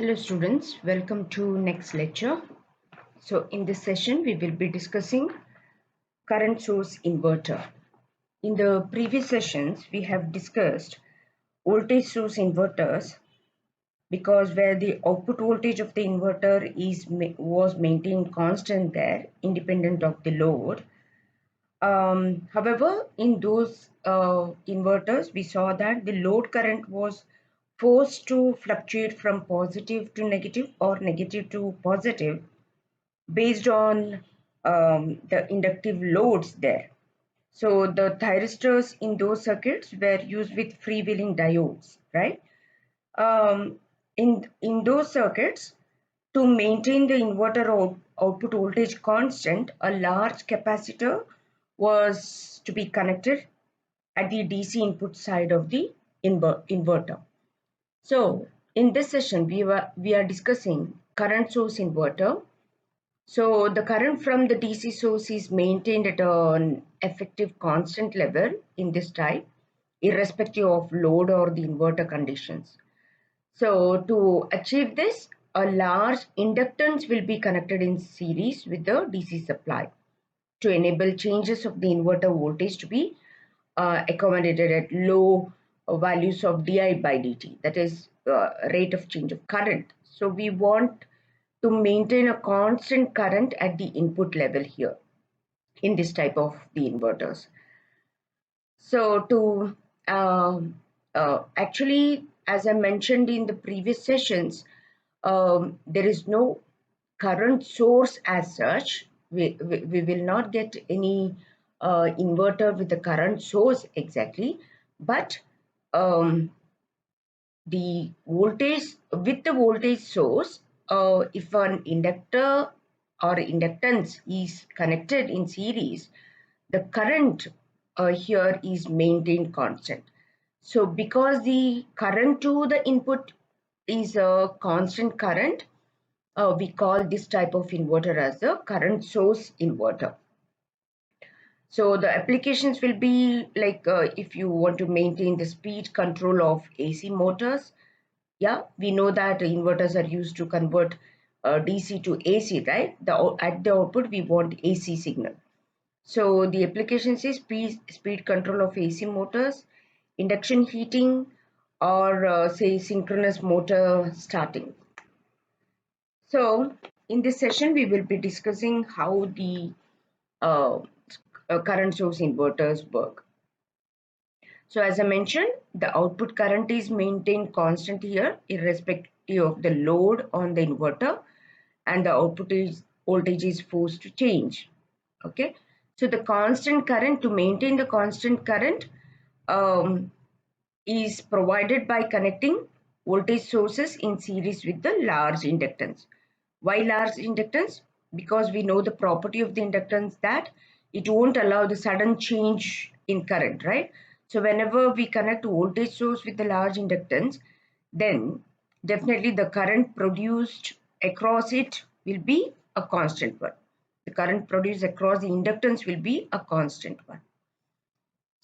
Hello students, welcome to next lecture. So in this session we will be discussing current source inverter. In the previous sessions we have discussed voltage source inverters because where the output voltage of the inverter was maintained constant there independent of the load. However, in those inverters we saw that the load current was forced to fluctuate from positive to negative or negative to positive based on the inductive loads there. So the thyristors in those circuits were used with freewheeling diodes, right? Um, in those circuits, to maintain the inverter output voltage constant, a large capacitor was to be connected at the DC input side of the inverter. So in this session, we are discussing current source inverter. So the current from the DC source is maintained at an effective constant level in this type, irrespective of load or the inverter conditions. So to achieve this, a large inductance will be connected in series with the DC supply to enable changes of the inverter voltage to be accommodated at low values of di by dt, that is rate of change of current. So we want to maintain a constant current at the input level here in this type of the inverters. So to actually, as I mentioned in the previous sessions, there is no current source as such. We will not get any inverter with the current source exactly, but um, the voltage with the voltage source, if an inductor or inductance is connected in series, the current here is maintained constant. So because the current to the input is a constant current, we call this type of inverter as a current source inverter. So the applications will be like if you want to maintain the speed control of AC motors. Yeah, we know that inverters are used to convert DC to AC, right? At the output we want AC signal. So the applications is speed control of AC motors, induction heating, or say synchronous motor starting. So in this session we will be discussing how the uh, current source inverters work. So as I mentioned, the output current is maintained constant here irrespective of the load on the inverter, and the output is voltage is forced to change. Okay, so the constant current, to maintain the constant current, um, is provided by connecting voltage sources in series with the large inductance. Why large inductance? Because we know the property of the inductance that it won't allow the sudden change in current, right? So whenever we connect voltage source with the large inductance, then definitely the current produced across it will be a constant one. The current produced across the inductance will be a constant one.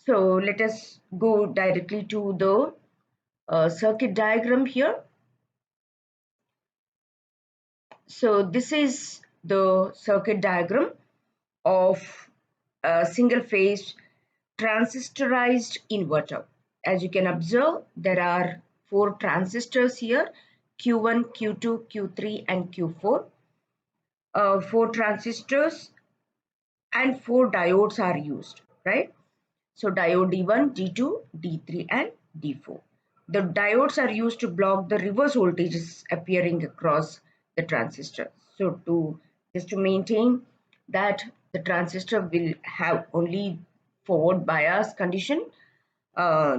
So let us go directly to the circuit diagram here. So this is the circuit diagram of a single phase transistorized inverter. As you can observe, there are 4 transistors here, Q1, Q2, Q3 and Q4. 4 transistors and 4 diodes are used, right? So diode D1, D2, D3 and D4. The diodes are used to block the reverse voltages appearing across the transistor. So just to maintain that the transistor will have only forward bias condition,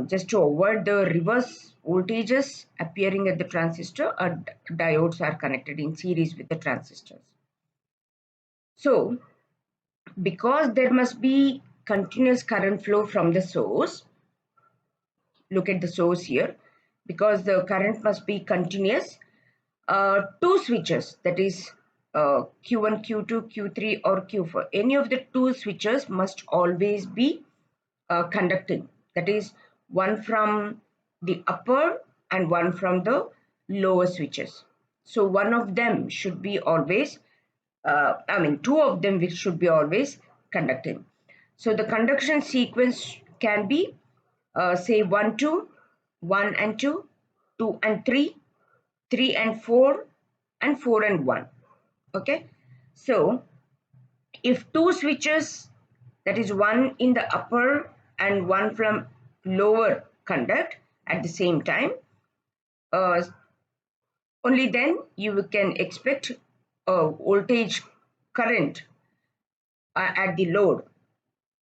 just to avoid the reverse voltages appearing at the transistor, diodes are connected in series with the transistors. So because there must be continuous current flow from the source, look at the source here, because the current must be continuous, 2 switches, that is Q1, Q2, Q3 or Q4, any of the 2 switches must always be conducting, that is one from the upper and one from the lower switches. So one of them should be always, two of them should be always conducting. So the conduction sequence can be, say 1, 2, 1 and 2, 2 and 3, 3 and 4, and 4 and 1. Okay. So if two switches, that is one in the upper and one from lower, conduct at the same time, uh, only then you can expect a voltage current at the load.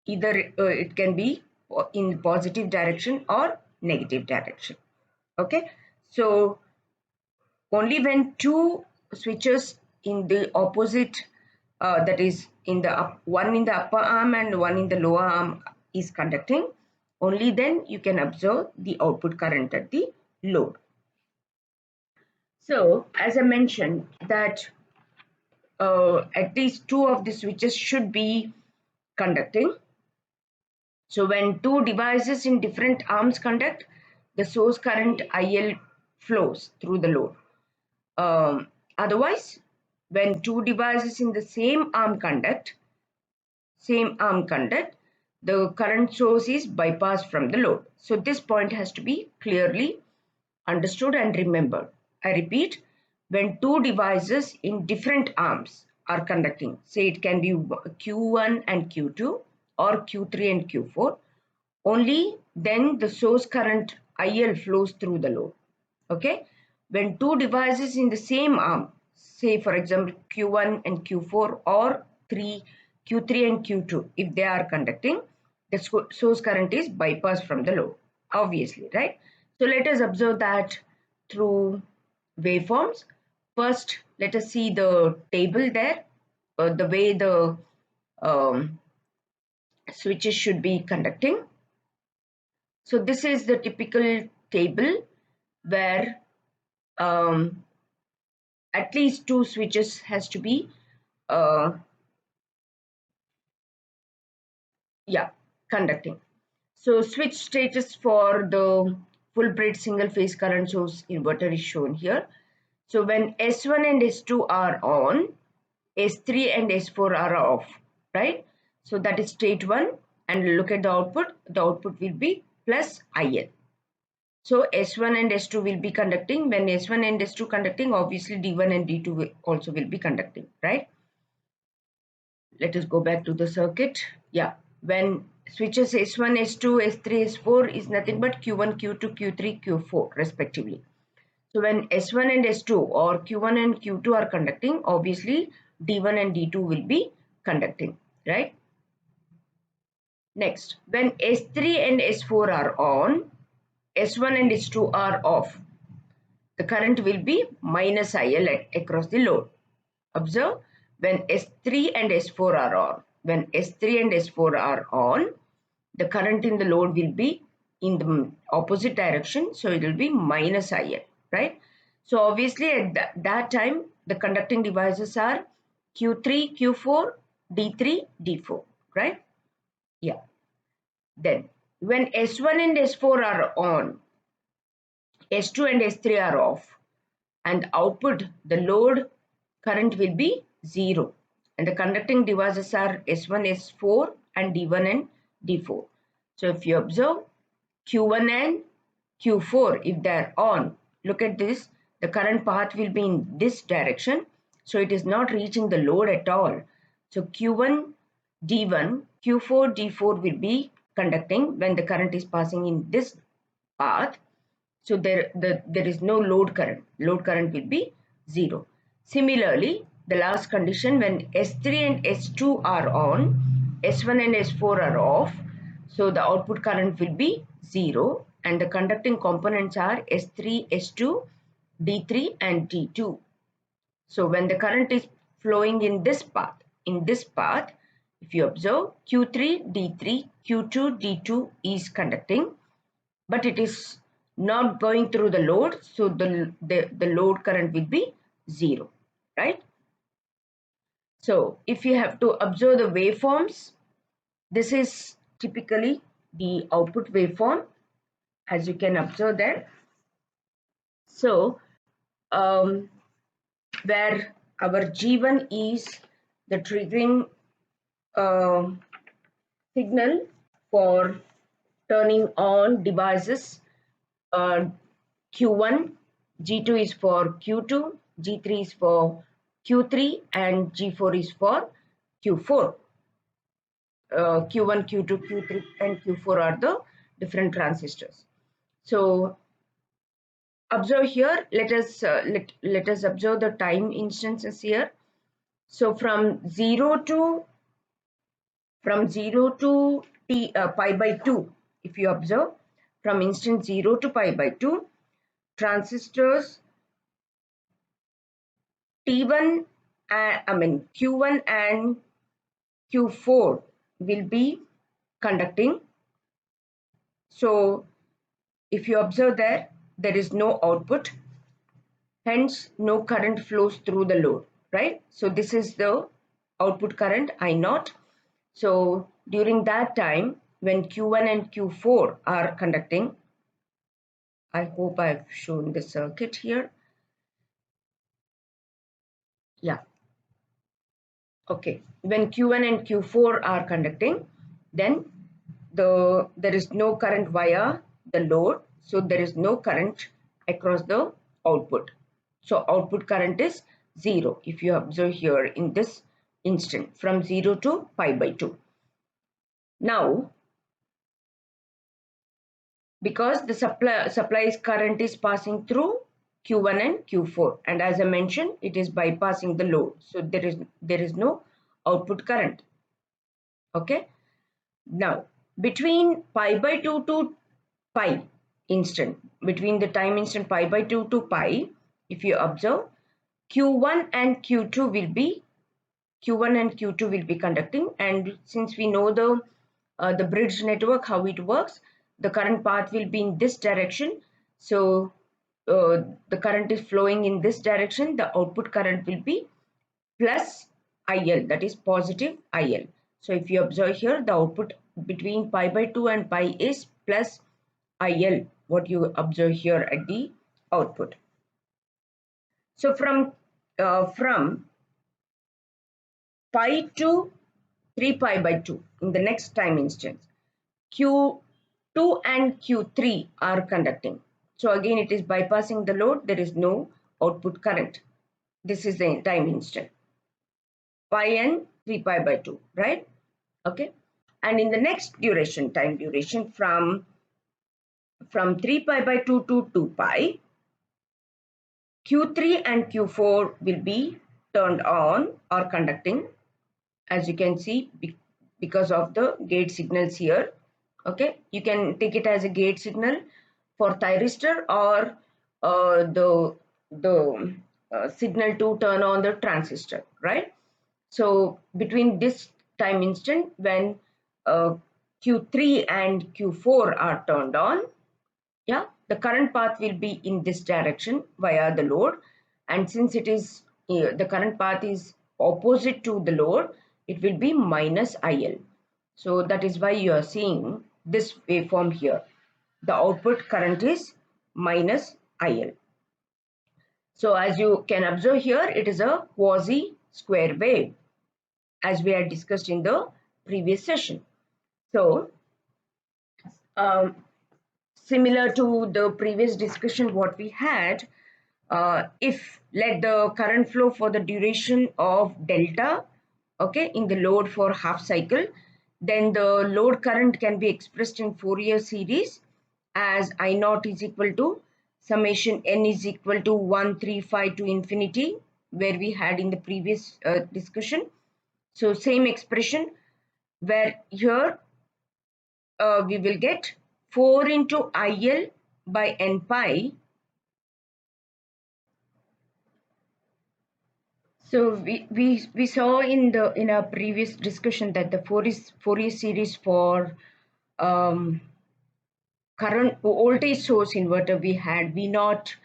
Either it can be in positive direction or negative direction. Okay. So only when two switches in the opposite, that is in the one in the upper arm and one in the lower arm is conducting, only then you can observe the output current at the load. So as I mentioned that at least two of the switches should be conducting. So when two devices in different arms conduct, the source current IL flows through the load. Otherwise, when two devices in the same arm conduct, the current source is bypassed from the load. So this point has to be clearly understood and remembered. I repeat, when two devices in different arms are conducting, say it can be Q1 and Q2 or Q3 and Q4, only then the source current IL flows through the load. Okay. When two devices in the same arm, say for example Q1 and Q4 or Q3 and Q2, if they are conducting, the source current is bypassed from the load, obviously, right? So let us observe that through waveforms. First, let us see the table there, the way the um, switches should be conducting. So this is the typical table where um, at least two switches has to be uh, conducting. So switch status for the full bridge single phase current source inverter is shown here. So when S1 and S2 are on, S3 and S4 are off, right? So that is state 1, and look at the output will be plus IL. So S1 and S2 will be conducting. When S1 and S2 conducting, obviously D1 and D2 also will be conducting, right? Let us go back to the circuit. Yeah, when switches S1, S2, S3, S4 is nothing but Q1, Q2, Q3, Q4 respectively. So when S1 and S2 or Q1 and Q2 are conducting, obviously D1 and D2 will be conducting, right? Next, when S3 and S4 are on, S1 and S2 are off. The current will be minus IL across the load. Observe, when S3 and S4 are on, when S3 and S4 are on, the current in the load will be in the opposite direction, so it will be minus IL, right? So obviously at that time, the conducting devices are Q3, Q4, D3, D4, right? Yeah. Then when S1 and S4 are on, S2 and S3 are off, and output, the load current will be 0, and the conducting devices are S1, S4 and D1 and D4. So if you observe Q1 and Q4, if they are on, look at this, the current path will be in this direction, so it is not reaching the load at all. So Q1 D1, Q4 D4 will be conducting when the current is passing in this path. So there is no load current. Load current will be 0. Similarly, the last condition, when S3 and S2 are on, S1 and S4 are off. So the output current will be 0, and the conducting components are S3, S2, D3 and D2. So when the current is flowing in this path, if you observe Q3, D3, Q2, D2 is conducting, but it is not going through the load, so the load current will be 0, right? So if you have to observe the waveforms, this is typically the output waveform, as you can observe there. So where our G1 is the triggering uh, signal for turning on devices. uh, Q1, G2 is for Q2, G3 is for Q3, and G4 is for Q4. Q1, Q2, Q3, and Q4 are the different transistors. So observe here. Let us observe the time instances here. So from 0 to pi by 2, if you observe, from instant 0 to pi by 2, transistors T1, Q1 and Q4 will be conducting. So if you observe there is no output, hence no current flows through the load, right? So this is the output current I naught. So during that time, when Q1 and Q4 are conducting, I hope I've shown the circuit here. Yeah. Okay. When Q1 and Q4 are conducting, then there is no current via the load, so there is no current across the output. So output current is 0 if you observe here in this instant from 0 to pi by 2. Now, because the supplies current is passing through Q1 and Q4, and as I mentioned, it is bypassing the load, so there is no output current. Okay. Now, between pi by 2 to pi instant, between the time instant pi by 2 to pi, if you observe, Q1 and Q2 will be conducting, and since we know the bridge network, how it works, the current path will be in this direction. So the current is flowing in this direction. The output current will be plus IL, that is positive IL. So if you observe here, the output between pi by 2 and pi is plus IL, what you observe here at the output. So from pi to 3 pi by 2 in the next time instance, Q2 and Q3 are conducting. So again, it is bypassing the load. There is no output current. This is the time instant. Pi and 3 pi by 2, right? Okay. And in the next time duration from 3 pi by 2 to 2 pi, Q3 and Q4 will be turned on or conducting, as you can see, because of the gate signals here. Okay, you can take it as a gate signal for thyristor or the signal to turn on the transistor, right? So between this time instant when Q3 and Q4 are turned on, yeah, the current path will be in this direction via the load, and since it is the current path is opposite to the load, it will be minus IL. So that is why you are seeing this waveform here. The output current is minus IL. So as you can observe here, it is a quasi square wave, as we had discussed in the previous session. So um, similar to the previous discussion what we had, if let the current flow for the duration of delta, okay, in the load for half cycle, then the load current can be expressed in Fourier series as I naught is equal to summation n is equal to 135 to infinity, where we had in the previous discussion. So same expression, where here we will get 4 into IL by n pi. So we saw in our previous discussion that the Fourier series for current voltage source inverter we had V naught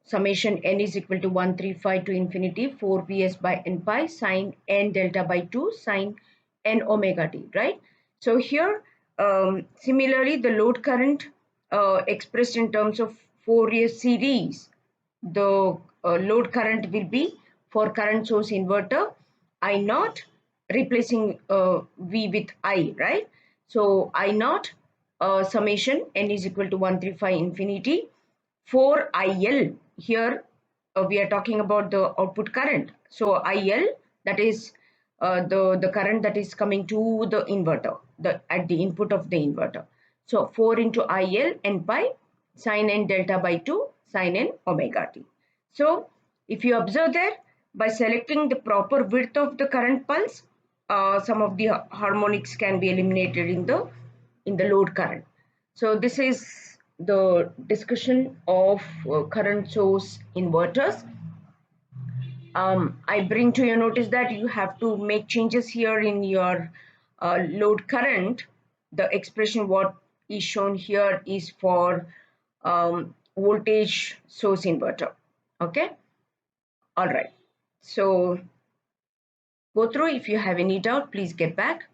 summation n is equal to 135 to infinity 4 Vs by n pi sine n delta by 2 sine n omega t, right? So here similarly the load current expressed in terms of Fourier series the load current will be for current source inverter I naught replacing V with I, right? So I naught summation n is equal to 135 infinity for IL. Here we are talking about the output current. So IL, that is the current that is coming to the inverter, the at the input of the inverter. So 4 into IL n pi sin n delta by 2 sin n omega t. So if you observe there, by selecting the proper width of the current pulse, some of the harmonics can be eliminated in the load current. So this is the discussion of current source inverters. I bring to your notice that you have to make changes here in your load current. The expression what is shown here is for voltage source inverter. Okay, all right. So go through. If you have any doubt, please get back.